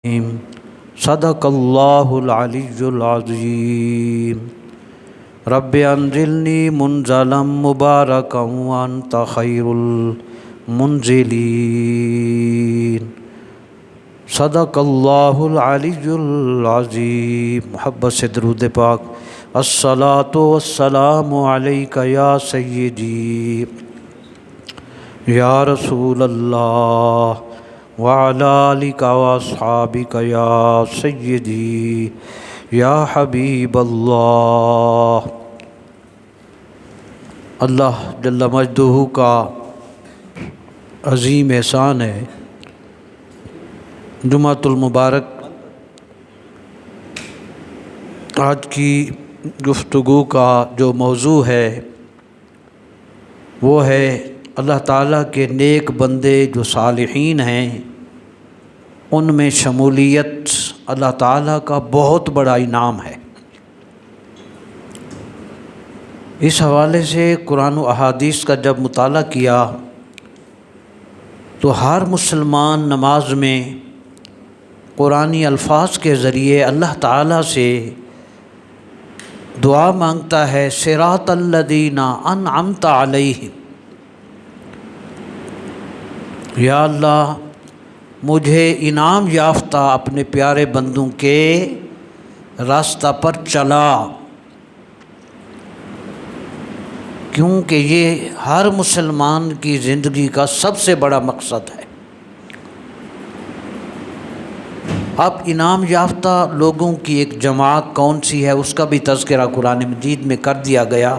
صدق اللہ العلی العظیم رب انزلنی منزلا مبارکا وانت خیر المنزلین صدق اللہ العلی العظیم۔ محبت سے درود پاک۔ الصلاۃ والسلام علیک یا سیدی یا رسول اللہ وعلی آلک واصحابک یا سیدی یا حبیب اللہ۔ اللہ جل مجدہ کا عظیم احسان ہے، جمعۃ المبارک آج کی گفتگو کا جو موضوع ہے وہ ہے اللہ تعالیٰ کے نیک بندے جو صالحین ہیں ان میں شمولیت اللہ تعالیٰ کا بہت بڑا انعام ہے۔ اس حوالے سے قرآن و احادیث کا جب مطالعہ کیا تو ہر مسلمان نماز میں قرآنی الفاظ کے ذریعے اللہ تعالیٰ سے دعا مانگتا ہے، صراط الذین انعمت علیہم، یا اللہ مجھے انعام یافتہ اپنے پیارے بندوں کے راستہ پر چلا، کیونکہ یہ ہر مسلمان کی زندگی کا سب سے بڑا مقصد ہے۔ اب انعام یافتہ لوگوں کی ایک جماعت کون سی ہے اس کا بھی تذکرہ قرآن مجید میں کر دیا گیا۔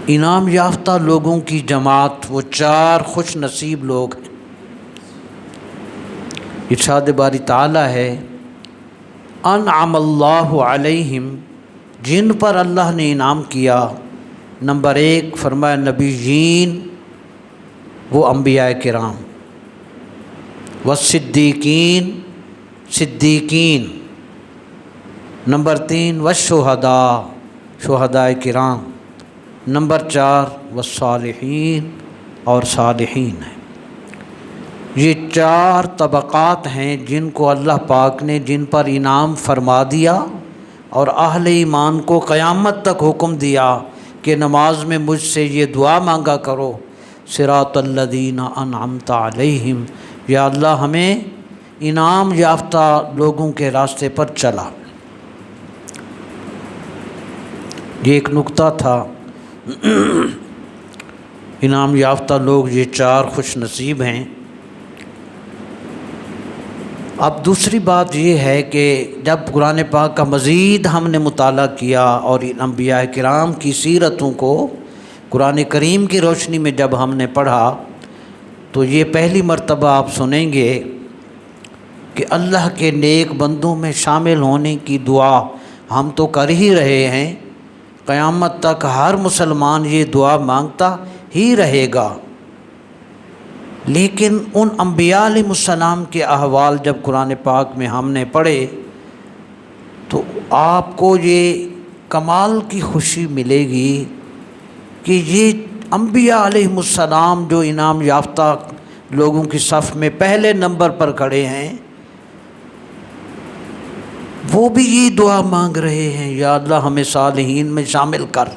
انعام یافتہ لوگوں کی جماعت وہ چار خوش نصیب لوگ ہیں۔ ارشاد باری تعالیٰ ہے، انعم اللہ علیہم، جن پر اللہ نے انعام کیا۔ نمبر ایک فرمایا نبیین، وہ انبیاء کرام، والصدیقین، صدیقین۔ نمبر تین والشہداء، شہداء کرام۔ نمبر چار والصالحین، اور صالحین ہیں۔ یہ چار طبقات ہیں جن کو اللہ پاک نے جن پر انعام فرما دیا اور اہل ایمان کو قیامت تک حکم دیا کہ نماز میں مجھ سے یہ دعا مانگا کرو، صراط الذین انعمت علیہم، یا اللہ ہمیں انعام یافتہ لوگوں کے راستے پر چلا۔ یہ ایک نکتہ تھا، انعام یافتہ لوگ یہ چار خوش نصیب ہیں۔ اب دوسری بات یہ ہے کہ جب قرآن پاک کا مزید ہم نے مطالعہ کیا اور ان انبیاء کرام کی سیرتوں کو قرآن کریم کی روشنی میں جب ہم نے پڑھا تو یہ پہلی مرتبہ آپ سنیں گے کہ اللہ کے نیک بندوں میں شامل ہونے کی دعا ہم تو کر ہی رہے ہیں، قیامت تک ہر مسلمان یہ دعا مانگتا ہی رہے گا، لیکن ان انبیاء علیہ السلام کے احوال جب قرآن پاک میں ہم نے پڑھے تو آپ کو یہ کمال کی خوشی ملے گی کہ یہ انبیاء علیہ السلام جو انعام یافتہ لوگوں کی صف میں پہلے نمبر پر کھڑے ہیں وہ بھی یہ دعا مانگ رہے ہیں، یا اللہ ہمیں صالحین میں شامل کر۔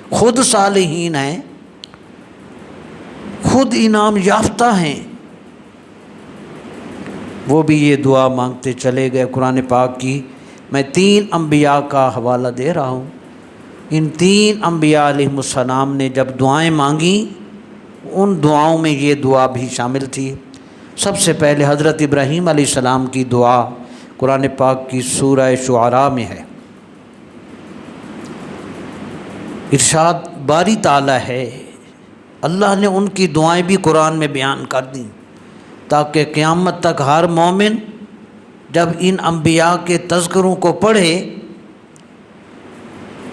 خود صالحین ہیں، خود انعام یافتہ ہیں، وہ بھی یہ دعا مانگتے چلے گئے۔ قرآن پاک کی میں 3 انبیاء کا حوالہ دے رہا ہوں۔ ان 3 انبیاء علیہ السلام نے جب دعائیں مانگیں ان دعاؤں میں یہ دعا بھی شامل تھی۔ سب سے پہلے حضرت ابراہیم علیہ السلام کی دعا قرآن پاک کی سورہ شعراء میں ہے۔ ارشاد باری تعالیٰ ہے، اللہ نے ان کی دعائیں بھی قرآن میں بیان کر دیں تاکہ قیامت تک ہر مومن جب ان انبیاء کے تذکروں کو پڑھے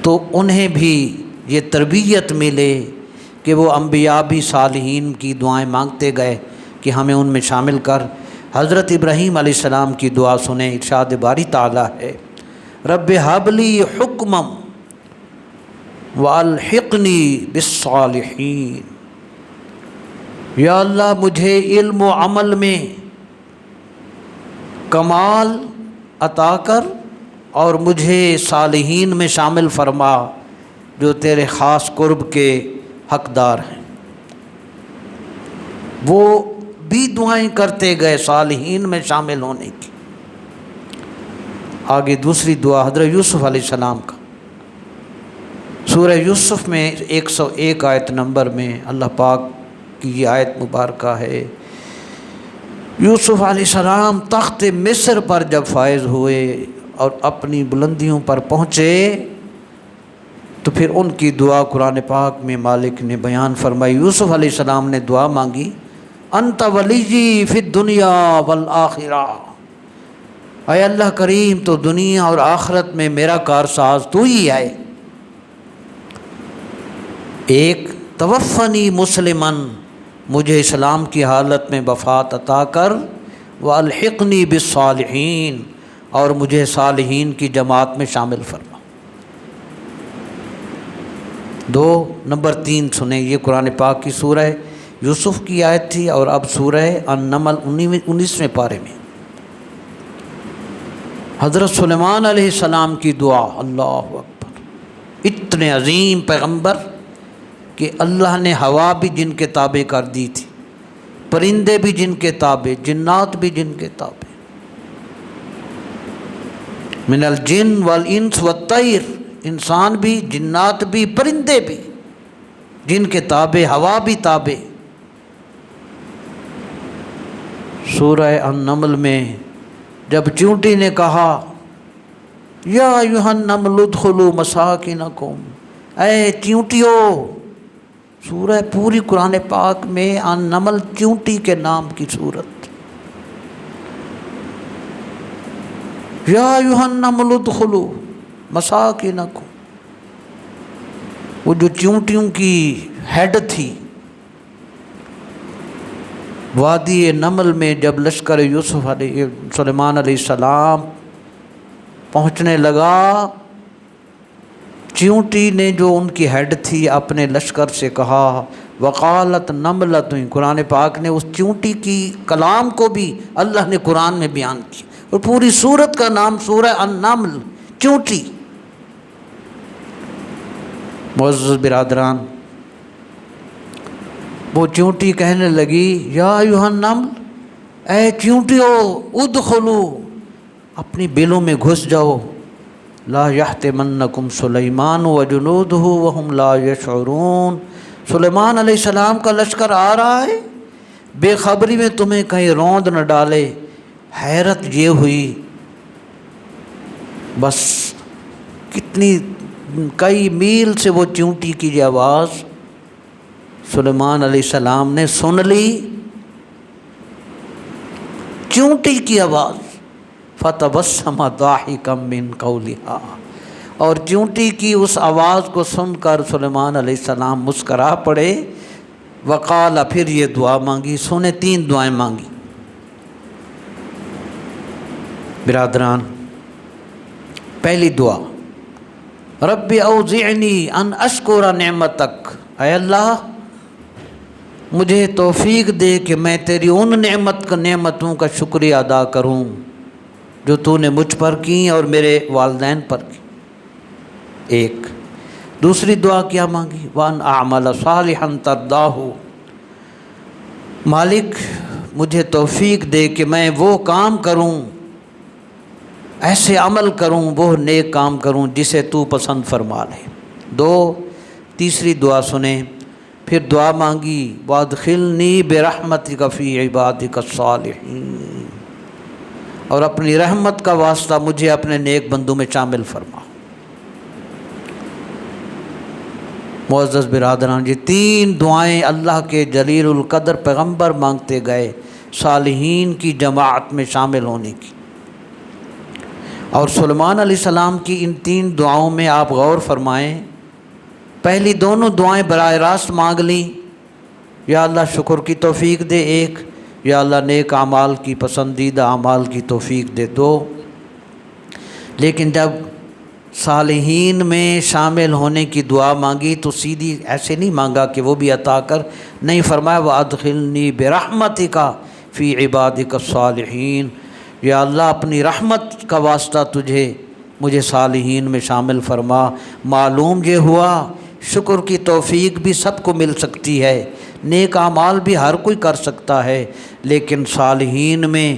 تو انہیں بھی یہ تربیت ملے کہ وہ انبیاء بھی صالحین کی دعائیں مانگتے گئے کہ ہمیں ان میں شامل کر۔ حضرت ابراہیم علیہ السلام کی دعا سنیں، ارشاد باری تعالیٰ ہے، رب ہب لی حکما والحقنی بالصالحین، یا اللہ مجھے علم و عمل میں کمال عطا کر اور مجھے صالحین میں شامل فرما جو تیرے خاص قرب کے حقدار ہیں۔ وہ بھی دعائیں کرتے گئے صالحین میں شامل ہونے کی۔ آگے دوسری دعا حضرت یوسف علیہ السلام کا، سورہ یوسف میں 101 آیت نمبر میں اللہ پاک کی یہ آیت مبارکہ ہے۔ یوسف علیہ السلام تخت مصر پر جب فائز ہوئے اور اپنی بلندیوں پر پہنچے تو پھر ان کی دعا قرآن پاک میں مالک نے بیان فرمائی۔ یوسف علیہ السلام نے دعا مانگی، انت ولی فی الدنیا والآخرہ، اے اللہ کریم تو دنیا اور آخرت میں میرا کارساز تو ہی ہے۔ ایک توفنی مسلمن، مجھے اسلام کی حالت میں وفات عطا کر، والحقنی بالصالحین، اور مجھے صالحین کی جماعت میں شامل فرما۔ نمبر 3 سنیں، یہ قرآن پاک کی سورہ یوسف کی آیت تھی، اور اب سورہ النمل 19ویں پارے میں حضرت سلیمان علیہ السلام کی دعا۔ اللہ اکبر، اتنے عظیم پیغمبر کہ اللہ نے ہوا بھی جن کے تابع کر دی تھی، پرندے بھی جن کے تابع، جنات بھی جن کے تابع، من الجن والانس والطیر، انسان بھی، جنات بھی، پرندے بھی جن کے تابع، ہوا بھی تابع۔ سورہ النمل میں جب چونٹی نے کہا یا ایھا النمل ادخلوا مساکنکم، اے چونٹیو، سورہ پوری قرآن پاک میں النمل چونٹی کے نام کی صورت، یا ایھا النمل ادخلوا مساکنکم، وہ جو چونٹیوں کی ہیڈ تھی۔ وادی نمل میں جب لشکر یوسف علیہ سلیمان علیہ السلام پہنچنے لگا، چونٹی نے جو ان کی ہیڈ تھی اپنے لشکر سے کہا، وقالت نملۃ، قرآن پاک نے اس چونٹی کی کلام کو بھی اللہ نے قرآن میں بیان کیا، اور پوری سورت کا نام سورہ النمل، چونٹی۔ معزز برادران، وہ چونٹی کہنے لگی، یا ایھا النمل، اے چونٹیو، ادخلو، اپنی بلوں میں گھس جاؤ، لا یحطمنکم سلیمان وجنودہ وہم لا یشعرون، سلیمان علیہ السلام کا لشکر آ رہا ہے، بے خبری میں تمہیں کہیں روند نہ ڈالے۔ حیرت یہ ہوئی، بس کئی میل سے وہ چونٹی کی یہ آواز سلیمان علیہ السلام نے سن لی، چونٹی کی آواز، فتبسم ضاحکا من قولہا، اور چونٹی کی اس آواز کو سن کر سلیمان علیہ السلام مسکرا پڑے۔ وقال، پھر یہ دعا مانگی، سنیں 3 دعائیں مانگی۔ برادران، پہلی دعا، رب اوزعنی ان اشکر نعمتک، اے اللہ مجھے توفیق دے کہ میں تیری ان نعمتوں کا شکریہ ادا کروں جو تو نے مجھ پر کی اور میرے والدین پر کی۔ ایک دوسری دعا کیا مانگی، وان اعمل صالحا ترضاہ، مالک مجھے توفیق دے کہ میں وہ کام کروں، ایسے عمل کروں، وہ نیک کام کروں جسے تو پسند فرما لے۔ تیسری دعا سنیں، پھر دعا مانگی، وادخلنی برحمتک فی عبادک الصالحین، اور اپنی رحمت کا واسطہ مجھے اپنے نیک بندوں میں شامل فرما۔ معزز برادران، یہ 3 دعائیں اللہ کے جلیل القدر پیغمبر مانگتے گئے صالحین کی جماعت میں شامل ہونے کی۔ اور سلیمان علیہ السلام کی ان 3 دعاؤں میں آپ غور فرمائیں، پہلی دونوں دعائیں براہ راست مانگ لیں، یا اللہ شکر کی توفیق دے، ایک، یا اللہ نیک اعمال کی، پسندیدہ اعمال کی توفیق دے، 2۔ لیکن جب صالحین میں شامل ہونے کی دعا مانگی تو سیدھی ایسے نہیں مانگا کہ وہ بھی عطا کر، نہیں، فرمایا وَأَدْخِلْنِي بِرَحْمَتِكَ فِي عِبَادِكَ الصَّالِحِينَ، یا اللہ اپنی رحمت کا واسطہ مجھے صالحین میں شامل فرما۔ معلوم یہ ہوا شکر کی توفیق بھی سب کو مل سکتی ہے، نیک اعمال بھی ہر کوئی کر سکتا ہے، لیکن صالحین میں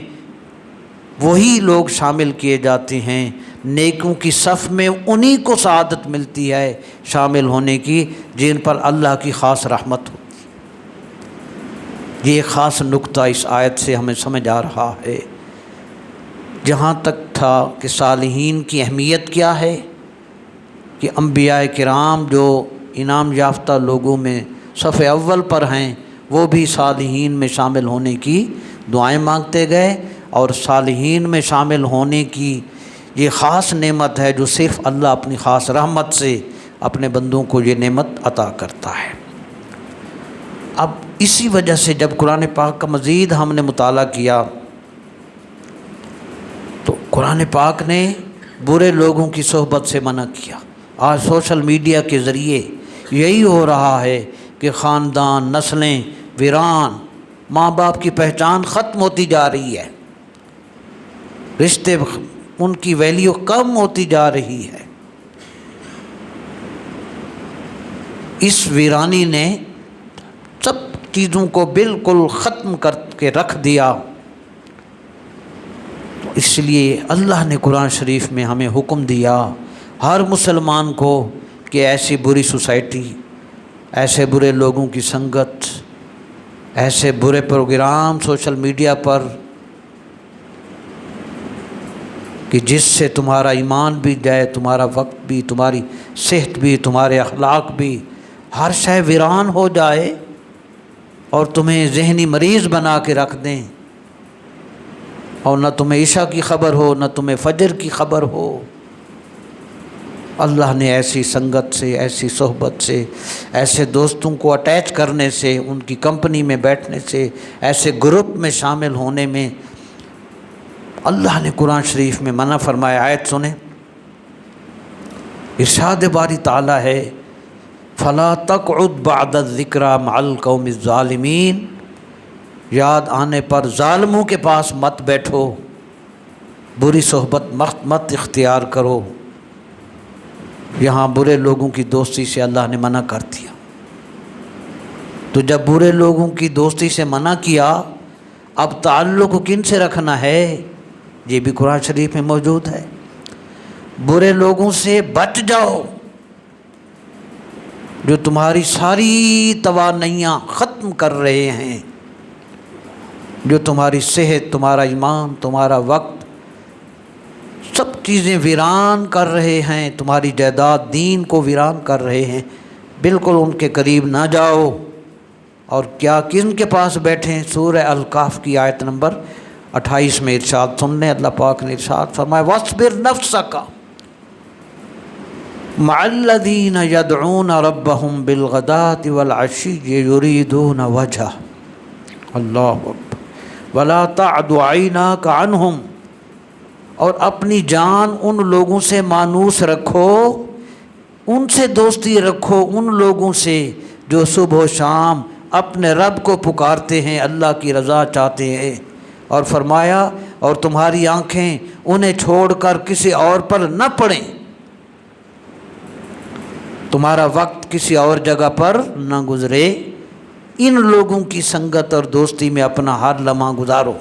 وہی لوگ شامل کیے جاتے ہیں، نیکوں کی صف میں انہی کو سعادت ملتی ہے شامل ہونے کی جن پر اللہ کی خاص رحمت ہوتی ہے۔ یہ خاص نقطہ اس آیت سے ہمیں سمجھ آ رہا ہے۔ جہاں تک تھا کہ صالحین کی اہمیت کیا ہے، کہ انبیاء کرام جو انعام یافتہ لوگوں میں صف اول پر ہیں وہ بھی صالحین میں شامل ہونے کی دعائیں مانگتے گئے، اور صالحین میں شامل ہونے کی یہ خاص نعمت ہے جو صرف اللہ اپنی خاص رحمت سے اپنے بندوں کو یہ نعمت عطا کرتا ہے۔ اب اسی وجہ سے جب قرآن پاک کا مزید ہم نے مطالعہ کیا تو قرآن پاک نے برے لوگوں کی صحبت سے منع کیا۔ آج سوشل میڈیا کے ذریعے یہی ہو رہا ہے کہ خاندان، نسلیں ویران، ماں باپ کی پہچان ختم ہوتی جا رہی ہے، رشتے ان کی ویلیو کم ہوتی جا رہی ہے۔ اس ویرانی نے سب چیزوں کو بالکل ختم کر کے رکھ دیا۔ اس لیے اللہ نے قرآن شریف میں ہمیں حکم دیا ہر مسلمان کو کہ ایسی بری سوسائٹی، ایسے برے لوگوں کی سنگت، ایسے برے پروگرام سوشل میڈیا پر کہ جس سے تمہارا ایمان بھی جائے، تمہارا وقت بھی، تمہاری صحت بھی، تمہارے اخلاق بھی، ہر شے ویران ہو جائے اور تمہیں ذہنی مریض بنا کے رکھ دیں، اور نہ تمہیں عشاء کی خبر ہو نہ تمہیں فجر کی خبر ہو۔ اللہ نے ایسی سنگت سے، ایسی صحبت سے، ایسے دوستوں کو اٹیچ کرنے سے، ان کی کمپنی میں بیٹھنے سے، ایسے گروپ میں شامل ہونے میں اللہ نے قرآن شریف میں منع فرمایا۔ آیت سنیں، ارشاد باری تعالیٰ ہے فَلَا تَقْعُدْ بَعْدَ الذِّكْرَىٰ مَعَ الْقَوْمِ الظَّالِمِينَ، یاد آنے پر ظالموں کے پاس مت بیٹھو، بری صحبت مت اختیار کرو۔ یہاں برے لوگوں کی دوستی سے اللہ نے منع کر دیا۔ تو جب برے لوگوں کی دوستی سے منع کیا، اب تعلق کن سے رکھنا ہے؟ یہ بھی قرآن شریف میں موجود ہے۔ برے لوگوں سے بچ جاؤ جو تمہاری ساری توانائیاں ختم کر رہے ہیں، جو تمہاری صحت، تمہارا ایمان، تمہارا وقت، سب چیزیں ویران کر رہے ہیں، تمہاری جائیداد دین کو ویران کر رہے ہیں۔ بالکل ان کے قریب نہ جاؤ۔ اور کیا کن کے پاس بیٹھیں؟ سورہ الکہف کی آیت نمبر 28 میں ارشاد سن لیں، اللہ پاک نے ارشاد فرمایا وَاصْبِرْ نَفْسَكَ مَعَ الَّذِينَ يَدْعُونَ رَبَّهُمْ بِالْغَدَاةِ وَالْعَشِيِّ يُرِيدُونَ وَجْهَهُ اللہ اکبر وَلَا تَعْدُ عَيْنَاكَ عَنْهُمْ، اور اپنی جان ان لوگوں سے مانوس رکھو، ان سے دوستی رکھو، ان لوگوں سے جو صبح و شام اپنے رب کو پکارتے ہیں، اللہ کی رضا چاہتے ہیں۔ اور فرمایا اور تمہاری آنکھیں انہیں چھوڑ کر کسی اور پر نہ پڑیں، تمہارا وقت کسی اور جگہ پر نہ گزرے، ان لوگوں کی سنگت اور دوستی میں اپنا ہر لمحہ گزارو۔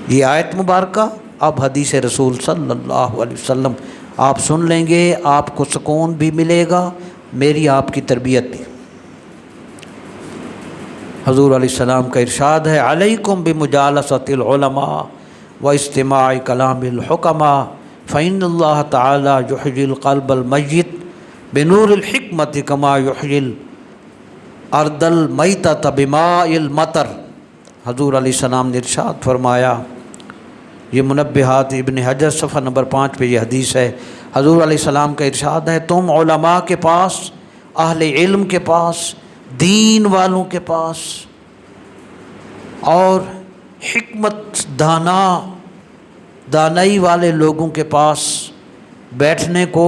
یہ آیت مبارکہ اب حدیث رسول صلی اللہ علیہ وسلم آپ سن لیں گے، آپ کو سکون بھی ملے گا، میری آپ کی تربیت بھی۔ حضور علیہ السلام کا ارشاد ہے علیکم بمجالسۃ العلماء واستماع کلام الحکماء فإن اللہ تعالی یحیی القلب المیت بنور الحکمت کما یحیی الارض المیتۃ بماء المطر۔ حضور علیہ السلام نے ارشاد فرمایا، یہ منبہات ابن حجر صفحہ نمبر 5 پہ یہ حدیث ہے۔ حضور علیہ السلام کا ارشاد ہے تم علماء کے پاس، اہل علم کے پاس، دین والوں کے پاس اور حکمت دانائی والے لوگوں کے پاس بیٹھنے کو،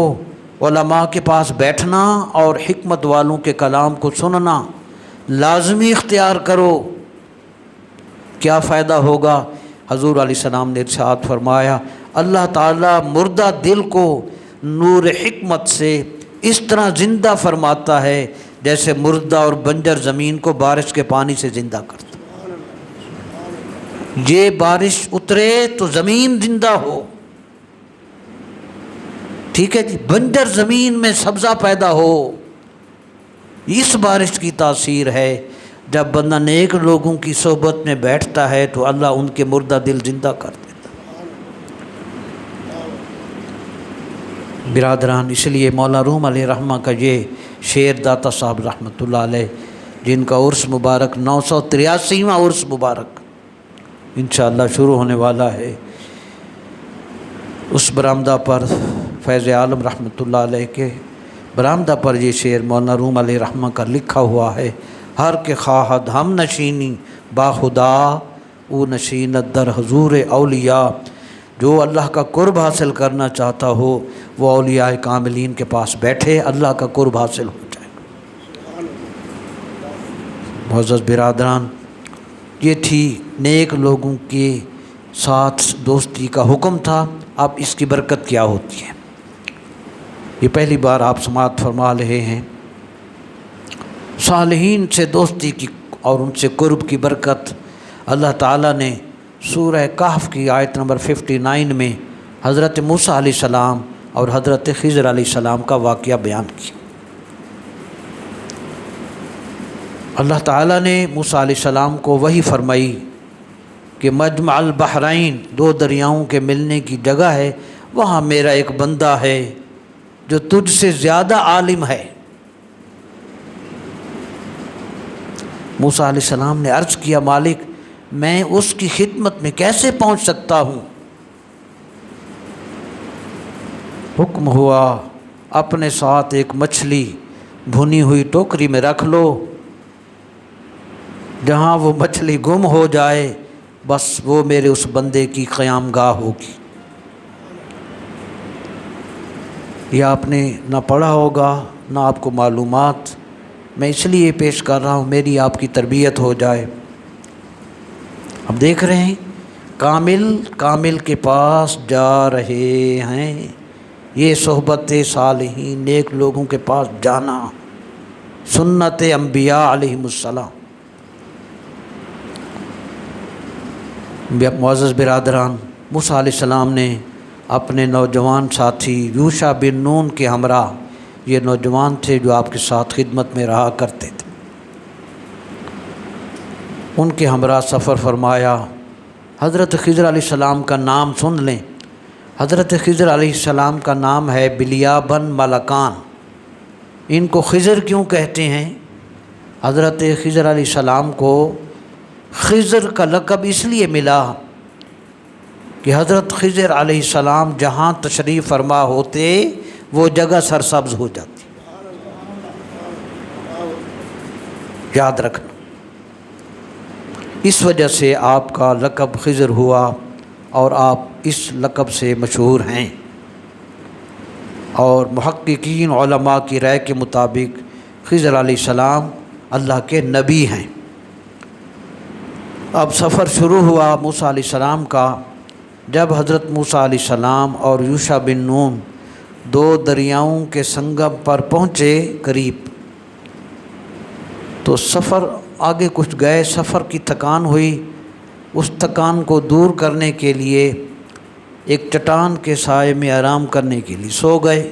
علماء کے پاس بیٹھنا اور حکمت والوں کے کلام کو سننا لازمی اختیار کرو۔ کیا فائدہ ہوگا؟ حضور علیہ السلام نے ارشاد فرمایا اللہ تعالیٰ مردہ دل کو نور حکمت سے اس طرح زندہ فرماتا ہے جیسے مردہ اور بنجر زمین کو بارش کے پانی سے زندہ کرتا۔ یہ بارش اترے تو زمین زندہ ہو، ٹھیک ہے جی، بنجر زمین میں سبزہ پیدا ہو، اس بارش کی تاثیر ہے۔ جب بندہ نیک لوگوں کی صحبت میں بیٹھتا ہے تو اللہ ان کے مردہ دل زندہ کر دیتا۔ برادران، اس لیے مولا روم علیہ رحمہ کا یہ شعر داتا صاحب رحمۃ اللہ علیہ، جن کا عرس مبارک 983واں عرس مبارک انشاءاللہ شروع ہونے والا ہے، اس برآمدہ پر فیض عالم رحمۃ اللہ علیہ کے برآمدہ پر یہ شعر مولانا روم علیہ رحمہ کا لکھا ہوا ہے۔ ہر کے خواہد ہم نشینی با خدا او نشینت در حضور اولیاء، جو اللہ کا قرب حاصل کرنا چاہتا ہو وہ اولیاء کاملین کے پاس بیٹھے، اللہ کا قرب حاصل ہو جائے گا۔ معزز برادران، یہ تھی نیک لوگوں کے ساتھ دوستی کا حکم تھا۔ اب اس کی برکت کیا ہوتی ہے، یہ پہلی بار آپ سماعت فرما رہے ہیں۔ صالحین سے دوستی کی اور ان سے قرب کی برکت اللہ تعالیٰ نے سورہ کہف کی آیت نمبر 59 میں حضرت موسیٰ علیہ السلام اور حضرت خضر علیہ السلام کا واقعہ بیان کیا۔ اللہ تعالیٰ نے موسیٰ علیہ السلام کو وحی فرمائی کہ مجمع البحرین، دو دریاؤں کے ملنے کی جگہ ہے، وہاں میرا ایک بندہ ہے جو تجھ سے زیادہ عالم ہے۔ موسیٰ علیہ السلام نے عرض کیا مالک میں اس کی خدمت میں کیسے پہنچ سکتا ہوں؟ حکم ہوا اپنے ساتھ ایک مچھلی بھنی ہوئی ٹوکری میں رکھ لو، جہاں وہ مچھلی گم ہو جائے بس وہ میرے اس بندے کی قیام گاہ ہوگی۔ یہ آپ نے نہ پڑھا ہوگا نہ آپ کو معلومات، میں اس لیے پیش کر رہا ہوں میری آپ کی تربیت ہو جائے۔ اب دیکھ رہے ہیں کامل کے پاس جا رہے ہیں، یہ صحبت صالحین نیک لوگوں کے پاس جانا سنت انبیاء علیہم السلام۔ معزز برادران، موسیٰ علیہ السلام نے اپنے نوجوان ساتھی یوشع بن نون کے ہمراہ، یہ نوجوان تھے جو آپ کے ساتھ خدمت میں رہا کرتے تھے، ان کے ہمراہ سفر فرمایا۔ حضرت خضر علیہ السلام کا نام سن لیں۔ حضرت خضر علیہ السلام کا نام ہے بلیابن ملکان۔ ان کو خضر کیوں کہتے ہیں؟ حضرت خضر علیہ السلام کو خضر کا لقب اس لیے ملا کہ حضرت خضر علیہ السلام جہاں تشریف فرما ہوتے وہ جگہ سرسبز ہو جاتی، یاد رکھنا۔ اس وجہ سے آپ کا لقب خضر ہوا اور آپ اس لقب سے مشہور ہیں، اور محققین علماء کی رائے کے مطابق خضر علیہ السلام اللہ کے نبی ہیں۔ اب سفر شروع ہوا موسیٰ علیہ السلام کا۔ جب حضرت موسیٰ علیہ السلام اور یوشع بن نون دو دریاؤں کے سنگم پر پہنچے قریب، تو سفر آگے کچھ گئے، سفر کی تھکان ہوئی، اس تھکان کو دور کرنے کے لیے ایک چٹان کے سائے میں آرام کرنے کے لیے سو گئے۔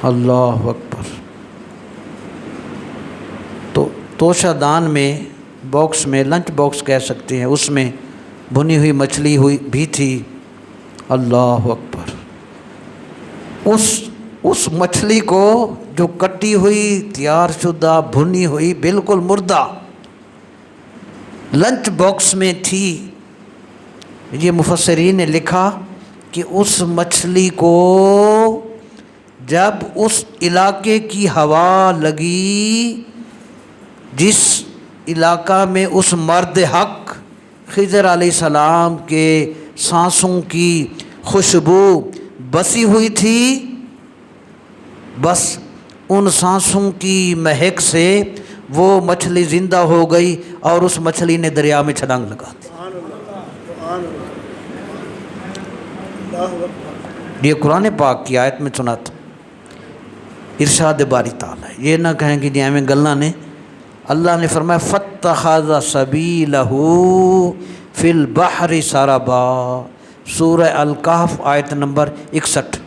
اللہ اکبر۔ تو توشہ دان میں، باکس میں، لنچ باکس کہہ سکتے ہیں، اس میں بھنی ہوئی مچھلی ہوئی بھی تھی۔ اللہ اکبر۔ اس مچھلی کو جو کٹی ہوئی، تیار شدہ، بھنی ہوئی، بالکل مردہ لنچ باکس میں تھی، یہ مفسرین نے لکھا کہ اس مچھلی کو جب اس علاقے کی ہوا لگی جس علاقہ میں اس مرد حق خضر علیہ السلام کے سانسوں کی خوشبو بسی ہوئی تھی، بس ان سانسوں کی مہک سے وہ مچھلی زندہ ہو گئی اور اس مچھلی نے دریا میں چھلانگ لگا دی۔ یہ قرآن پاک کی آیت میں سنا تھا، ارشاد باری تعالیٰ. یہ نہ کہیں کہ جی ہمیں گلہ نے. اللہ نے فرمایا فاتخذ سبیلہ فی البحر سربا، سورہ الکہف آیت نمبر 61.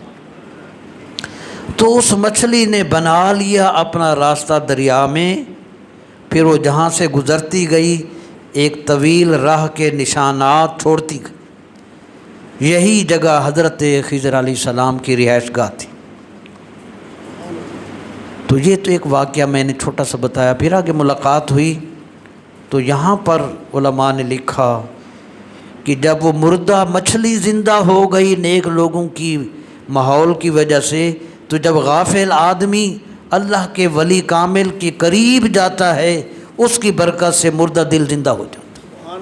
تو اس مچھلی نے بنا لیا اپنا راستہ دریا میں، پھر وہ جہاں سے گزرتی گئی ایک طویل راہ کے نشانات چھوڑتی گئی. یہی جگہ حضرت خضر علیہ السلام کی رہائش گاہ تھی. تو یہ تو ایک واقعہ میں نے چھوٹا سا بتایا. پھر آگے ملاقات ہوئی تو یہاں پر علماء نے لکھا کہ جب وہ مردہ مچھلی زندہ ہو گئی نیک لوگوں کی ماحول کی وجہ سے، تو جب غافل آدمی اللہ کے ولی کامل کے قریب جاتا ہے اس کی برکت سے مردہ دل زندہ ہو جاتا.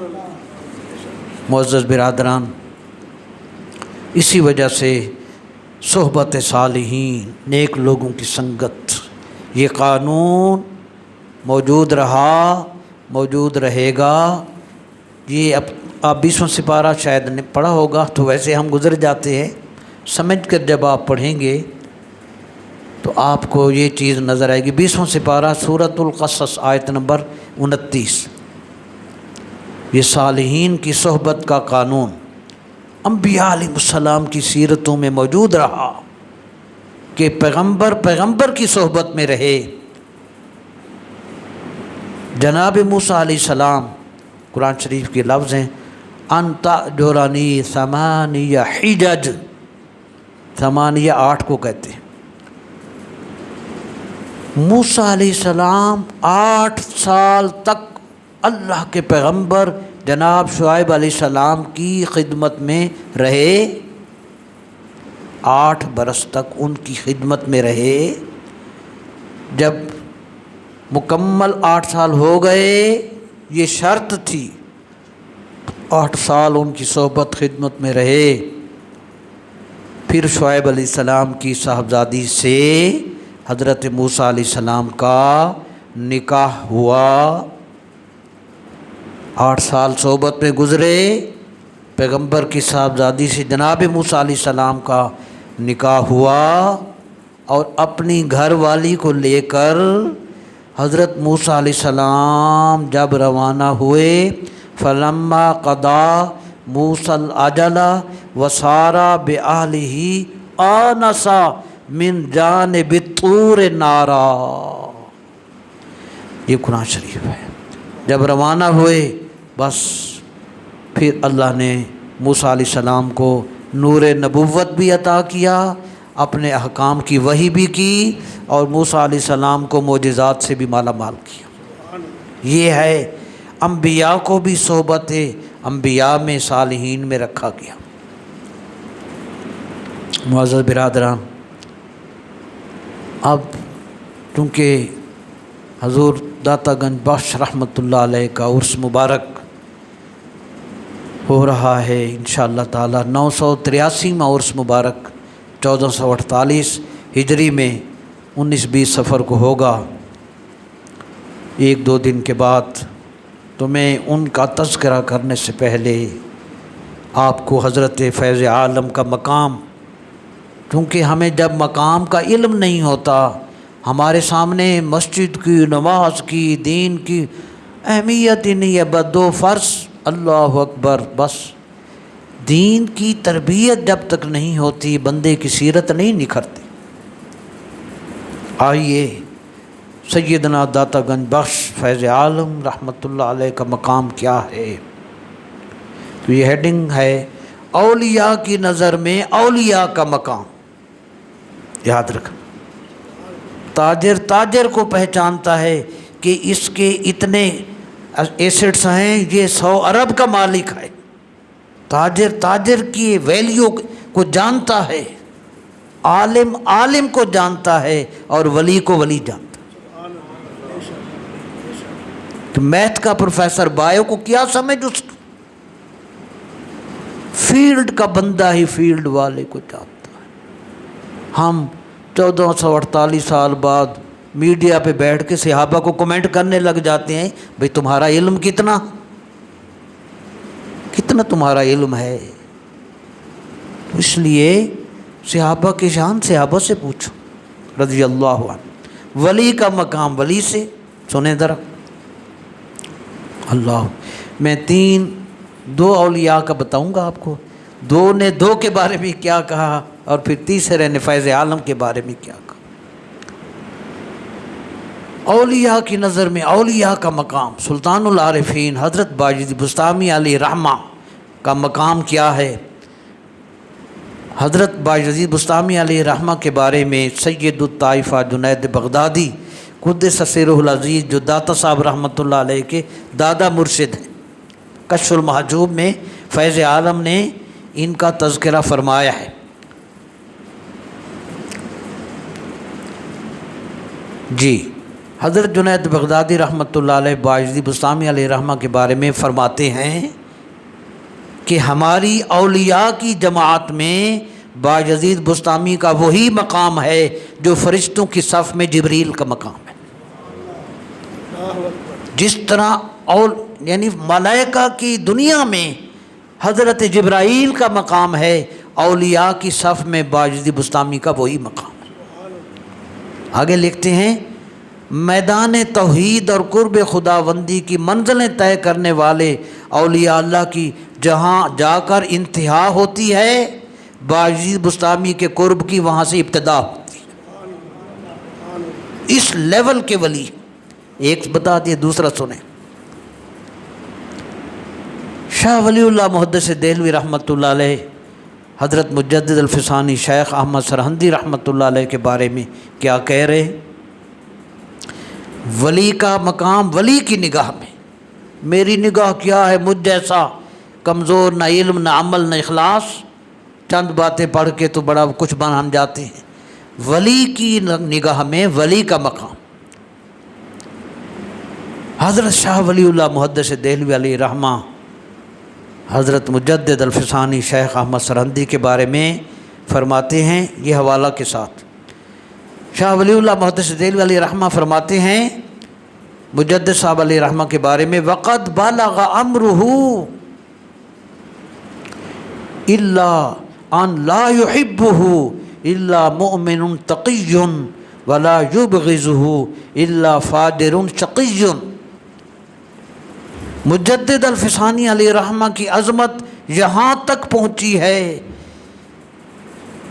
معزز برادران، اسی وجہ سے صحبت صالحین، نیک لوگوں کی سنگت، یہ قانون موجود رہا، موجود رہے گا. یہ اب آپ 20واں سپارہ شاید نے پڑھا ہوگا، تو ویسے ہم گزر جاتے ہیں. سمجھ کر جب آپ پڑھیں گے تو آپ کو یہ چیز نظر آئے گی. 20واں سپارہ سورۃ القصص آیت نمبر 29. یہ صالحین کی صحبت کا قانون انبیاء علیہ السلام کی سیرتوں میں موجود رہا کہ پیغمبر کی صحبت میں رہے. جناب موسیٰ علیہ السلام، قرآن شریف کے لفظ ہیں انت جورانی ثمانیہ حجج، ثمانیہ 8 کو کہتے ہیں. موسیٰ علیہ السلام 8 سال تک اللہ کے پیغمبر جناب شعیب علیہ السلام کی خدمت میں رہے. 8 برس تک ان کی خدمت میں رہے. جب مکمل 8 سال ہو گئے، یہ شرط تھی، 8 سال ان کی صحبت خدمت میں رہے. پھر شعیب علیہ السلام کی صاحبزادی سے حضرت موسیٰ علیہ السلام کا نکاح ہوا. 8 سال صحبت میں گزرے، پیغمبر کی صاحبزادی سے جناب موسیٰ علیہ السلام کا نکاح ہوا، اور اپنی گھر والی کو لے کر حضرت موسیٰ علیہ السلام جب روانہ ہوئے، فلما قضا موسیٰ الاجل وسار بأہلہ آنس من جانب الطور نارا. یہ قرآن شریف ہے. جب روانہ ہوئے بس پھر اللہ نے موسیٰ علیہ السلام کو نور نبوت بھی عطا کیا، اپنے احکام کی وحی بھی کی، اور موسیٰ علیہ السلام کو معجزات سے بھی مالا مال کیا. یہ ہے انبیاء کو بھی صحبت انبیاء میں صالحین میں رکھا گیا. معزز برادران، اب چونکہ حضور داتا گنج بخش رحمۃ اللہ علیہ کا عرس مبارک ہو رہا ہے انشاءاللہ تعالی، 983واں عرس مبارک 1448 ہجری میں 19-20 صفر کو ہوگا. 1-2 دن کے بعد. تو میں ان کا تذکرہ کرنے سے پہلے آپ کو حضرت فیض عالم کا مقام، کیونکہ ہمیں جب مقام کا علم نہیں ہوتا، ہمارے سامنے مسجد کی، نماز کی، دین کی اہمیت ہی نہیں ہے. بس 2 فرض، اللہ اکبر، بس. دین کی تربیت جب تک نہیں ہوتی بندے کی سیرت نہیں نکھرتی. آئیے سیدنا داتا گنج بخش فیض عالم رحمۃ اللہ علیہ کا مقام کیا ہے. تو یہ ہیڈنگ ہے اولیاء کی نظر میں اولیاء کا مقام. یاد رکھنا، تاجر کو پہچانتا ہے کہ اس کے اتنے ایسٹس ہیں، یہ 100 ارب کا مالک ہے. تاجر کی ویلیو کو جانتا ہے، عالم کو جانتا ہے، اور ولی کو ولی جانتا ہے. تو میتھ کا پروفیسر بایو کو کیا سمجھ، اس فیلڈ کا بندہ ہی فیلڈ والے کو جانتا ہے. ہم 1448 سال بعد میڈیا پہ بیٹھ کے صحابہ کو کمنٹ کرنے لگ جاتے ہیں، بھئی تمہارا علم کتنا تمہارا علم ہے. اس لیے صحابہ کی شان صحابہ سے پوچھو رضی اللہ عنہ، ولی کا مقام ولی سے سنیں ذرا۔ اللہ، میں دو اولیاء کا بتاؤں گا آپ کو، دو نے دو کے بارے میں کیا کہا اور پھر تیسرے نے فیض عالم کے بارے میں کیا کہا۔ اولیاء کی نظر میں اولیاء کا مقام، سلطان العارفین حضرت باجد بسطامی علیہ رحمہ کا مقام کیا ہے؟ حضرت باجد بسطامی علیہ رحمہ کے بارے میں سید الطائفہ جنید بغدادی قدس سرہ العزیز، جو داتا صاحب رحمۃ اللہ علیہ کے دادا مرشد ہیں، کشف المحجوب میں فیض عالم نے ان کا تذکرہ فرمایا ہے۔ جی، حضرت جنید بغدادی رحمۃ اللہ علیہ باجدی بسطامی علیہ رحمہ کے بارے میں فرماتے ہیں کہ ہماری اولیاء کی جماعت میں باجدید بسطامی کا وہی مقام ہے جو فرشتوں کی صف میں جبریل کا مقام ہے۔ جس طرح یعنی ملائکہ کی دنیا میں حضرت جبرائیل کا مقام ہے، اولیاء کی صف میں باجدی بسطامی کا وہی مقام ہے۔ آگے لکھتے ہیں، میدان توحید اور قرب خداوندی کی منزلیں طے کرنے والے اولیاء اللہ کی جہاں جا کر انتہا ہوتی ہے، باجدی بسطامی کے قرب کی وہاں سے ابتدا ہوتی ہے۔ اس لیول کے ولی، ایک بتا دیے، دوسرا سنیں۔ شاہ ولی اللہ محدث دہلوی رحمۃ اللہ علیہ حضرت مجدد الفسانی شیخ احمد سرہندی رحمۃ اللہ علیہ کے بارے میں کیا کہہ رہے ہیں؟ ولی کا مقام ولی کی نگاہ میں، میری نگاہ کیا ہے، مجھ جیسا کمزور، نہ علم نہ عمل نہ اخلاص، چند باتیں پڑھ کے تو بڑا کچھ بن جاتے ہیں۔ ولی کی نگاہ میں ولی کا مقام، حضرت شاہ ولی اللہ محدث دہلوی علیہ رحمہ حضرت مجدد الفسانی شیخ احمد سرہندی کے بارے میں فرماتے ہیں، یہ حوالہ کے ساتھ۔ شاہ ولی اللہ محدث دہلوی علیہ رحمہ فرماتے ہیں مجدد صاحب علیہ رحمہ کے بارے میں، وقد بلغ امرہ الا ان لا يحبہ الا مؤمن تقی ولا یبغضہ الا فاجر شقی۔ مجدد الفسانی علیہ رحمہ کی عظمت یہاں تک پہنچی ہے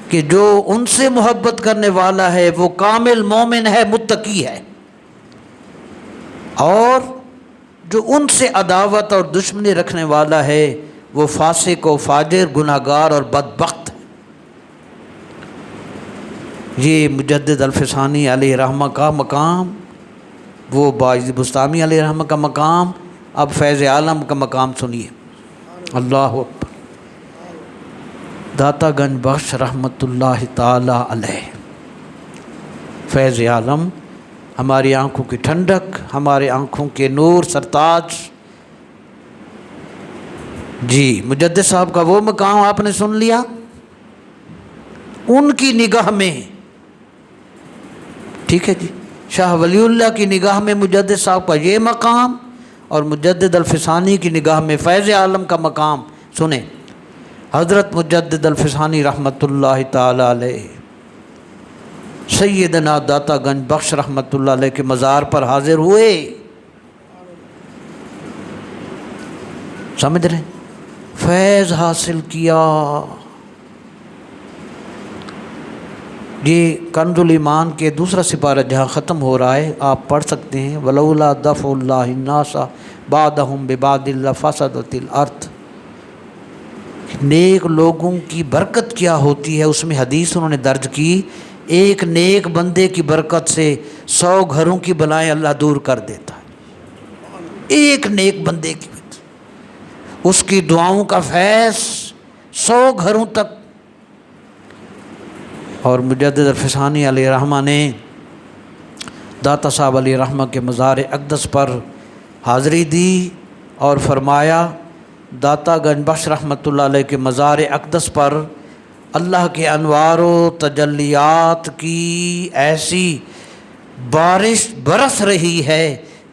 کہ جو ان سے محبت کرنے والا ہے وہ کامل مومن ہے، متقی ہے، اور جو ان سے عداوت اور دشمنی رکھنے والا ہے وہ فاسق و فاجر، گناہگار اور بدبخت ہے۔ یہ مجدد الفسانی علیہ رحمہ کا مقام، وہ باجدی بسطامی علیہ رحمہ کا مقام۔ اب فیض عالم کا مقام سنیے۔ اللہ اکبر۔ داتا گنج بخش رحمۃ اللہ تعالی علیہ، فیض عالم ہماری آنکھوں کی ٹھنڈک، ہمارے آنکھوں کے نور، سرتاج۔ جی، مجدد صاحب کا وہ مقام آپ نے سن لیا، ان کی نگاہ میں، ٹھیک ہے جی۔ شاہ ولی اللہ کی نگاہ میں مجدد صاحب کا یہ مقام، اور مجدد الفسانی کی نگاہ میں فیض عالم کا مقام سنیں۔ حضرت مجدد الفسانی رحمۃ اللہ تعالی علیہ سیدنا داتا گنج بخش رحمۃ اللہ علیہ کے مزار پر حاضر ہوئے، سمجھ رہے ہیں، فیض حاصل کیا۔ یہ کنز الایمان کے دوسرا سپارہ جہاں ختم ہو رہا ہے، آپ پڑھ سکتے ہیں، ولولا دفع اللہ الناس بعضهم ببعض لفسدت الارض۔ نیک لوگوں کی برکت کیا ہوتی ہے، اس میں حدیث انہوں نے درج کی، ایک نیک بندے کی برکت سے 100 گھروں کی بلائیں اللہ دور کر دیتا ہے۔ ایک نیک بندے کی برکت، اس کی دعاؤں کا فیض 100 گھروں تک۔ اور مجدد الفسانی علیہ رحمہ نے داتا صاحب علیہ رحمہ کے مزار اقدس پر حاضری دی اور فرمایا، داتا گنج بخش رحمۃ اللہ علیہ کے مزار اقدس پر اللہ کے انوار و تجلیات کی ایسی بارش برس رہی ہے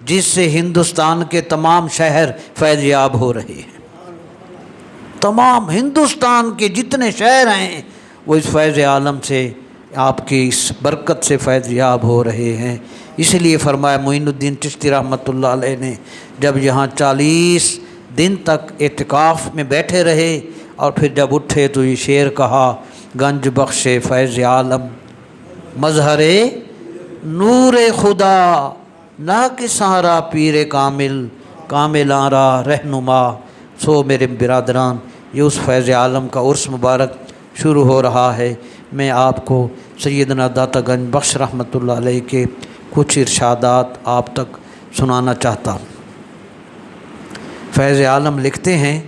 جس سے ہندوستان کے تمام شہر فیض یاب ہو رہے ہیں۔ تمام ہندوستان کے جتنے شہر ہیں وہ اس فیض عالم سے، آپ کی اس برکت سے فیض یاب ہو رہے ہیں۔ اس لیے فرمایا معین الدین چشتی رحمۃ اللہ علیہ نے، جب یہاں 40 دن تک اعتکاف میں بیٹھے رہے اور پھر جب اٹھے تو یہ شعر کہا، گنج بخش فیض عالم مظہر نور خدا، نہ کہ سہارا پیر کامل، کامل آرا رہنما۔ سو میرے برادران، یہ اس فیض عالم کا عرس مبارک شروع ہو رہا ہے۔ میں آپ کو سیدنا داتا گنج بخش رحمۃ اللہ علیہ کے کچھ ارشادات آپ تک سنانا چاہتا ہوں۔ فیض عالم لکھتے ہیں،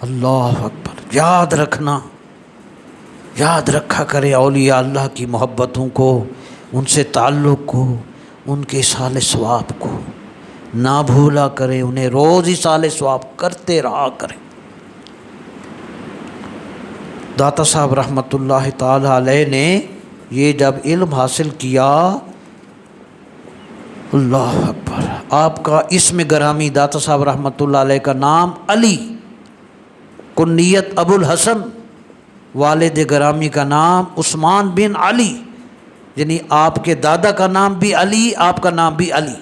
اللہ اکبر، یاد رکھا کرے اولیاء اللہ کی محبتوں کو، ان سے تعلق کو، ان کے اصال ثواب کو نہ بھولا کرے، انہیں روز اصال ثواب کرتے رہا کرے۔ داتا صاحب رحمۃ اللہ تعالی علیہ نے یہ جب علم حاصل کیا، اللہ اکبر، آپ کا اسم گرامی داتا صاحب رحمۃ اللہ علیہ کا نام علی، کنیت ابو الحسن، والد گرامی کا نام عثمان بن علی، یعنی آپ کے دادا کا نام بھی علی، آپ کا نام بھی علی۔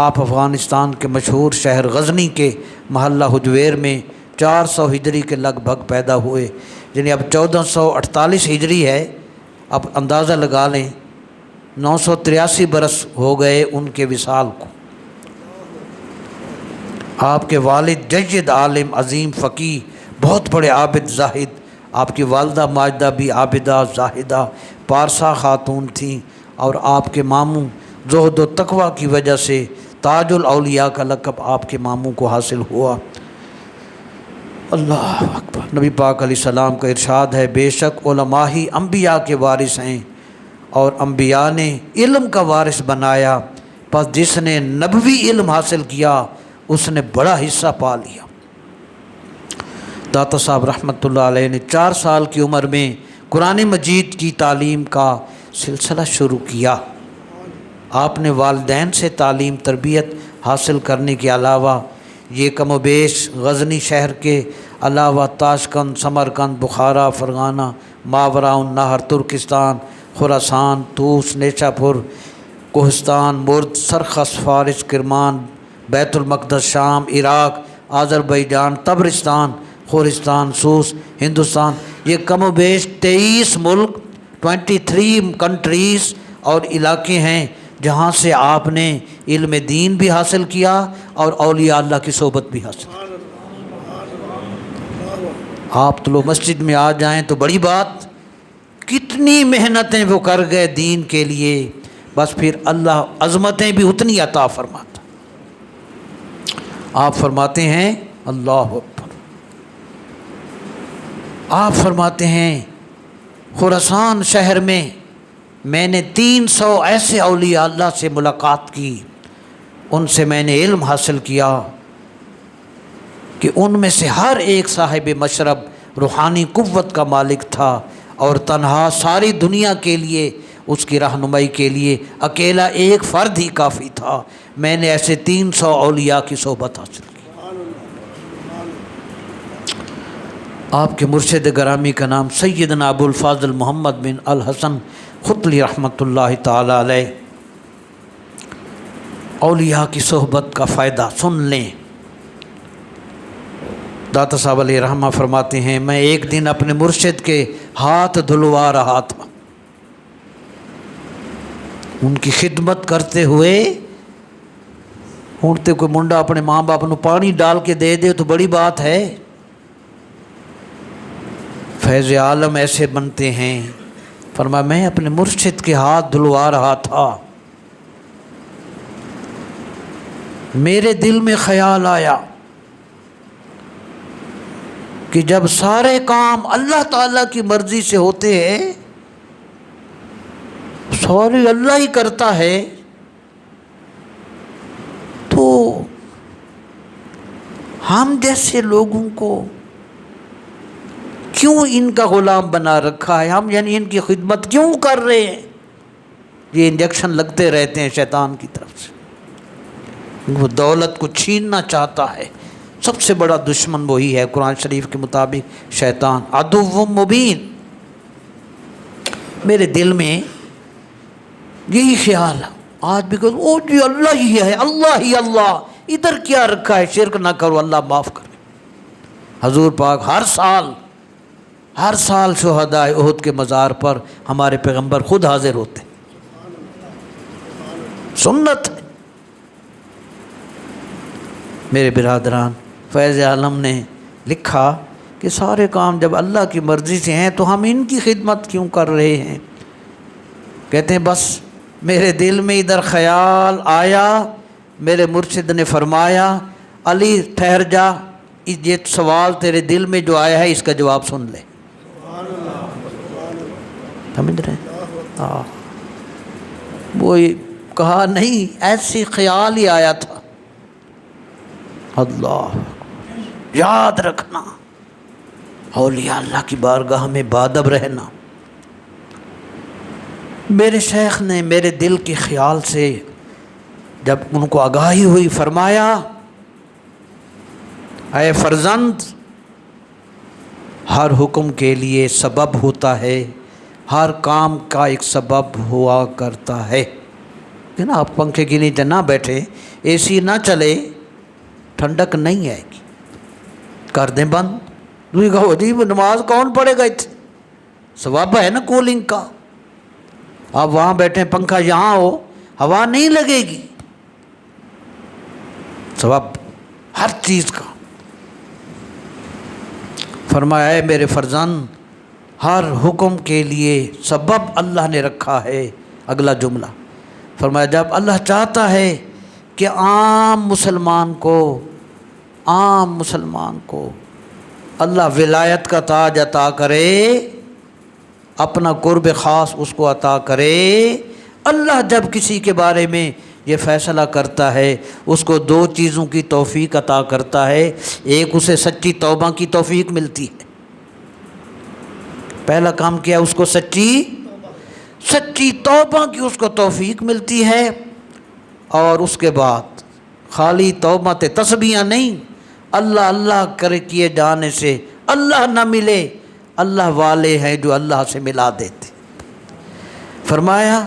آپ افغانستان کے مشہور شہر غزنی کے محلہ حجویر میں 400 ہجری کے لگ بھگ پیدا ہوئے، یعنی اب 1448 ہجری ہے، اب اندازہ لگا لیں 983 برس ہو گئے ان کے وصال کو۔ آپ کے والد جید عالم، عظیم فقیہ، بہت بڑے عابد زاہد، آپ کی والدہ ماجدہ بھی عابدہ زاہدہ پارسا خاتون تھیں، اور آپ کے ماموں زہد و تقوی کی وجہ سے تاج الاولیاء کا لقب آپ کے ماموں کو حاصل ہوا۔ اللہ اکبر، نبی پاک علیہ السلام کا ارشاد ہے، بے شک علماء ہی انبیاء کے وارث ہیں، اور انبیاء نے علم کا وارث بنایا، پس جس نے نبوی علم حاصل کیا اس نے بڑا حصہ پا لیا۔ داتا صاحب رحمۃ اللہ علیہ نے 4 سال کی عمر میں قرآن مجید کی تعلیم کا سلسلہ شروع کیا۔ آپ نے والدین سے تعلیم تربیت حاصل کرنے کے علاوہ یہ کم و بیش غزنی شہر کے علاوہ تاشقند، سمرقند، بخارا، فرغانہ، ماوراء النہر، ترکستان، خراسان، طوس، نیشا پور، کوہستان، مرد، سرخس، فارس، کرمان، بیت المقدس، شام، عراق، آذربائیجان، تبرستان، خورستان، سوس، ہندوستان، یہ کم و بیش 23 ملک، 23 کنٹریز اور علاقے ہیں جہاں سے آپ نے علم دین بھی حاصل کیا اور اولیاء اللہ کی صحبت بھی حاصل کی۔ آپ تو لوگ مسجد میں آ جائیں تو بڑی بات، کتنی محنتیں وہ کر گئے دین کے لیے، بس پھر اللہ عظمتیں بھی اتنی عطا فرماتا۔ آپ فرماتے ہیں، اللہ اکبر، آپ فرماتے ہیں خراسان شہر میں نے 300 ایسے اولیاء اللہ سے ملاقات کی، ان سے میں نے علم حاصل کیا کہ ان میں سے ہر ایک صاحب مشرب روحانی قوت کا مالک تھا، اور تنہا ساری دنیا کے لیے، اس کی رہنمائی کے لیے اکیلا ایک فرد ہی کافی تھا۔ میں نے ایسے 300 اولیاء کی صحبت حاصل کی۔ آپ کے مرشد گرامی کا نام سیدنا ابو الفاضل محمد بن الحسن ختلی رحمۃ اللہ تعالی علیہ۔ اولیاء کی صحبت کا فائدہ سن لیں۔ داتا صاحب علیہ رحمہ فرماتے ہیں، میں ایک دن اپنے مرشد کے ہاتھ دھلوا رہا تھا، ان کی خدمت کرتے ہوئے۔ ہونتے کوئی منڈا اپنے ماں باپ کو پانی ڈال کے دے دے تو بڑی بات ہے، فیض عالم ایسے بنتے ہیں۔ فرمایا میں اپنے مرشد کے ہاتھ دھلوا رہا تھا، میرے دل میں خیال آیا کہ جب سارے کام اللہ تعالیٰ کی مرضی سے ہوتے ہیں، سارے اللہ ہی کرتا ہے، تو ہم جیسے لوگوں کو کیوں ان کا غلام بنا رکھا ہے، ہم یعنی ان کی خدمت کیوں کر رہے ہیں؟ یہ انجیکشن لگتے رہتے ہیں شیطان کی طرف سے، وہ دولت کو چھیننا چاہتا ہے، سب سے بڑا دشمن وہی ہے قرآن شریف کے مطابق شیطان، عدو مبین۔ میرے دل میں یہی خیال آج بھی کہ او جی اللہ ہی ہے، اللہ ہی اللہ، ادھر کیا رکھا ہے، شرک نہ کرو، اللہ معاف کرے۔ حضور پاک ہر سال شہداء احد کے مزار پر ہمارے پیغمبر خود حاضر ہوتے، سنت ہے۔ میرے برادران، فیض عالم نے لکھا کہ سارے کام جب اللہ کی مرضی سے ہیں تو ہم ان کی خدمت کیوں کر رہے ہیں؟ کہتے ہیں بس میرے دل میں ادھر خیال آیا، میرے مرشد نے فرمایا علی ٹھہر جا، یہ سوال تیرے دل میں جو آیا ہے اس کا جواب سن لے۔ سمجھ رہے ہیں؟ وہی کہا نہیں، ایسی خیال ہی آیا تھا۔ اللہ یاد رکھنا، اولیاء اللہ کی بارگاہ میں بادب رہنا۔ میرے شیخ نے میرے دل کے خیال سے جب ان کو آگاہی ہوئی فرمایا اے فرزند، ہر حکم کے لیے سبب ہوتا ہے، ہر کام کا ایک سبب ہوا کرتا ہے نا۔ آپ پنکھے کے نیچے نہ بیٹھے، اے سی نہ چلے، ٹھنڈک نہیں آئے گی، کر دیں بند۔ دوسری کہو جی نماز کون پڑھے گا، اتنے ثواب ہے نا کولنگ کا۔ آپ وہاں بیٹھیں، پنکھا یہاں ہو، ہوا نہیں لگے گی، ثواب ہر چیز کا۔ فرمایا ہے میرے فرزند، ہر حکم کے لیے سبب اللہ نے رکھا ہے۔ اگلا جملہ فرمایا جب اللہ چاہتا ہے کہ عام مسلمان کو اللہ ولایت کا تاج عطا کرے، اپنا قرب خاص اس کو عطا کرے، اللہ جب کسی کے بارے میں یہ فیصلہ کرتا ہے اس کو دو چیزوں کی توفیق عطا کرتا ہے۔ ایک اسے سچی توبہ کی توفیق ملتی ہے، پہلا کام کیا اس کو سچی توبہ کی اس کو توفیق ملتی ہے، اور اس کے بعد خالی توبہ تسبیحاں نہیں، اللہ اللہ کر کیے جانے سے اللہ نہ ملے، اللہ والے ہیں جو اللہ سے ملا دیتے۔ فرمایا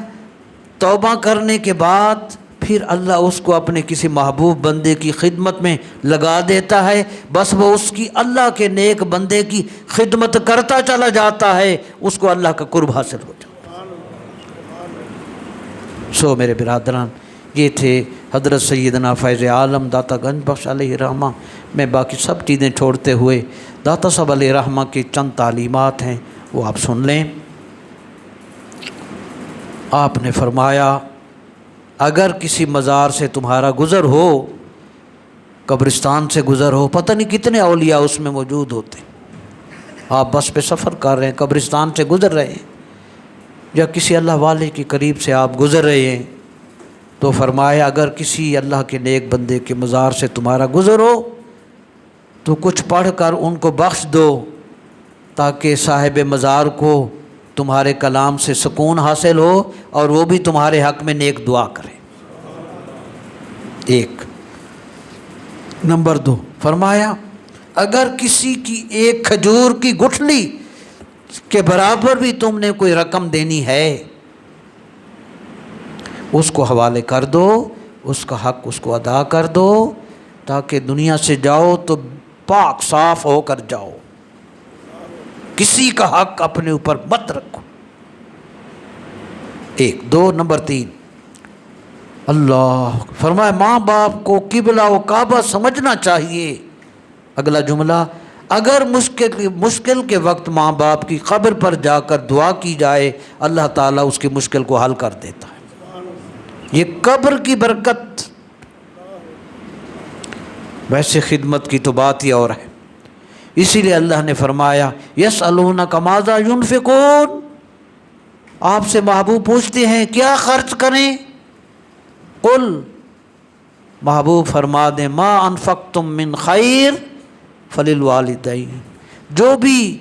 توبہ کرنے کے بعد پھر اللہ اس کو اپنے کسی محبوب بندے کی خدمت میں لگا دیتا ہے، بس وہ اس کی اللہ کے نیک بندے کی خدمت کرتا چلا جاتا ہے، اس کو اللہ کا قرب حاصل ہو جاتا۔ سو میرے برادران، یہ تھے حضرت سیدنا فیض عالم داتا گنج بخش علیہ رحمہ۔ میں باقی سب چیزیں چھوڑتے ہوئے داتا صاحب علیہ رحمہ کی چند تعلیمات ہیں وہ آپ سن لیں۔ آپ نے فرمایا اگر کسی مزار سے تمہارا گزر ہو، قبرستان سے گزر ہو، پتہ نہیں کتنے اولیاء اس میں موجود ہوتے، آپ بس پہ سفر کر رہے ہیں، قبرستان سے گزر رہے ہیں، یا کسی اللہ والے کے قریب سے آپ گزر رہے ہیں، تو فرمایا اگر کسی اللہ کے نیک بندے کے مزار سے تمہارا گزر ہو تو کچھ پڑھ کر ان کو بخش دو، تاکہ صاحب مزار کو تمہارے کلام سے سکون حاصل ہو اور وہ بھی تمہارے حق میں نیک دعا کرے۔ ایک نمبر 2 فرمایا اگر کسی کی ایک کھجور کی گٹھلی کے برابر بھی تم نے کوئی رقم دینی ہے، اس کو حوالے کر دو، اس کا حق اس کو ادا کر دو، تاکہ دنیا سے جاؤ تو پاک صاف ہو کر جاؤ، کسی کا حق اپنے اوپر مت رکھو۔ 1 2 نمبر 3 اللہ فرمایا ماں باپ کو قبلہ و کعبہ سمجھنا چاہیے۔ اگلا جملہ اگر مشکل کے وقت ماں باپ کی قبر پر جا کر دعا کی جائے، اللہ تعالیٰ اس کی مشکل کو حل کر دیتا ہے۔ یہ قبر کی برکت، ویسے خدمت کی تو بات ہی اور ہے۔ اسی لیے اللہ نے فرمایا یسألونک ماذا ينفقون، آپ سے محبوب پوچھتے ہیں کیا خرچ کریں، قل محبوب فرما دیں ما انفقتم من خیر فللوالدین، جو بھی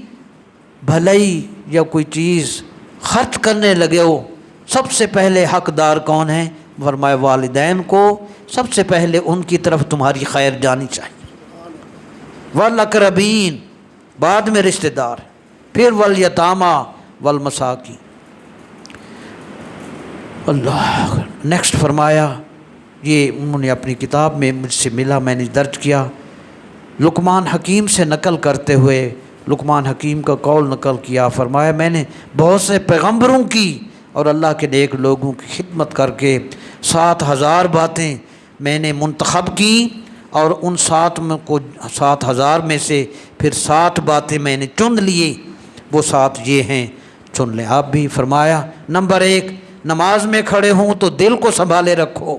بھلائی یا کوئی چیز خرچ کرنے لگے ہو، سب سے پہلے حقدار کون ہیں؟ فرمایا والدین کو، سب سے پہلے ان کی طرف تمہاری خیر جانی چاہیے۔ والاقربین بعد میں رشتہ دار، پھر والیتاما والمساکین۔ اللہ نیکسٹ فرمایا، یہ انہوں نے اپنی کتاب میں مجھ سے ملا، میں نے درج کیا، لقمان حکیم سے نقل کرتے ہوئے لقمان حکیم کا قول نقل کیا، فرمایا میں نے بہت سے پیغمبروں کی اور اللہ کے نیک لوگوں کی خدمت کر کے 7,000 باتیں میں نے منتخب کی، اور ان 7,000 میں سے پھر 7 باتیں میں نے چن لیے، وہ 7 یہ ہیں، چن لیں آپ بھی۔ فرمایا نمبر 1، نماز میں کھڑے ہوں تو دل کو سنبھالے رکھو،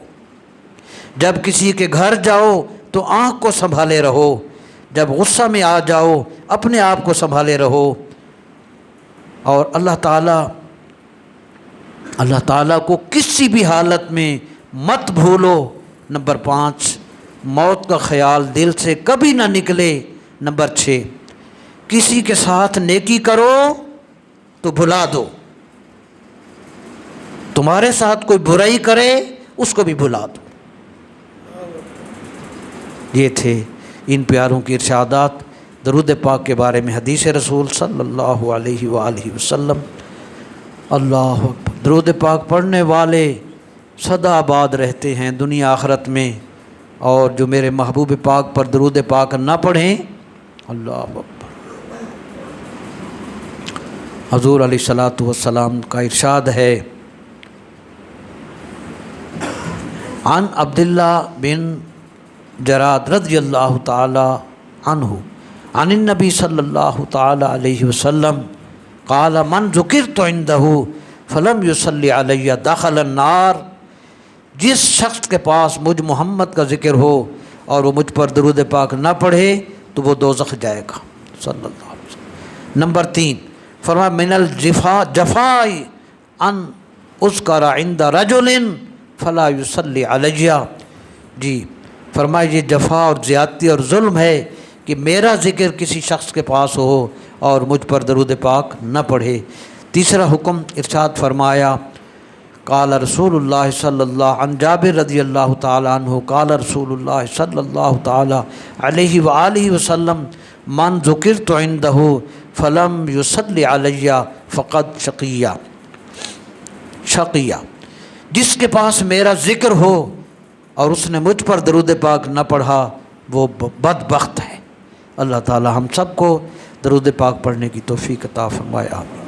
جب کسی کے گھر جاؤ تو آنکھ کو سنبھالے رہو، جب غصہ میں آ جاؤ اپنے آپ کو سنبھالے رہو، اور اللہ تعالیٰ کو کسی بھی حالت میں مت بھولو۔ نمبر 5، موت کا خیال دل سے کبھی نہ نکلے۔ نمبر 6، کسی کے ساتھ نیکی کرو تو بھلا دو، تمہارے ساتھ کوئی برائی کرے اس کو بھی بھلا دو۔ یہ تھے ان پیاروں کی ارشادات درود پاک کے بارے میں، حدیث رسول صلی اللہ علیہ وآلہ وسلم۔ اللہ اکبر۔ درود پاک پڑھنے والے سدا آباد رہتے ہیں دنیا آخرت میں، اور جو میرے محبوب پاک پر درود پاک نہ پڑھیں، اللہ اکبر۔ حضور علیہ الصلوۃ والسلام کا ارشاد ہے، عن عبداللہ بن جراد رضی اللہ تعالی عنہ عن النبی صلی اللہ تعالی علیہ وسلم قال من ذکرت عندہ فلم یصلی علی دخل النار، جس شخص کے پاس مجھ محمد کا ذکر ہو اور وہ مجھ پر درود پاک نہ پڑھے تو وہ دوزخ جائے گا، صلی اللہ علیہ وسلم۔ نمبر 3، فرمایا من الجفاء ان اذکر عند رجل فلا یصلی علی، جی فرمایا یہ جفا اور زیادتی اور ظلم ہے کہ میرا ذکر کسی شخص کے پاس ہو اور مجھ پر درود پاک نہ پڑھے۔ تیسرا حکم ارشاد فرمایا، قال رسول اللہ صلی اللہ عن جابر رضی اللہ تعالی عنہ قال رسول اللہ صلی اللہ تعالی علیہ وآلہ وسلم من ذکرت عندہ فلم یصلی علی فقد شقیہ، جس کے پاس میرا ذکر ہو اور اس نے مجھ پر درود پاک نہ پڑھا وہ بدبخت ہے۔ اللہ تعالی ہم سب کو درود پاک پڑھنے کی توفیق عطا فرمائے، آمین۔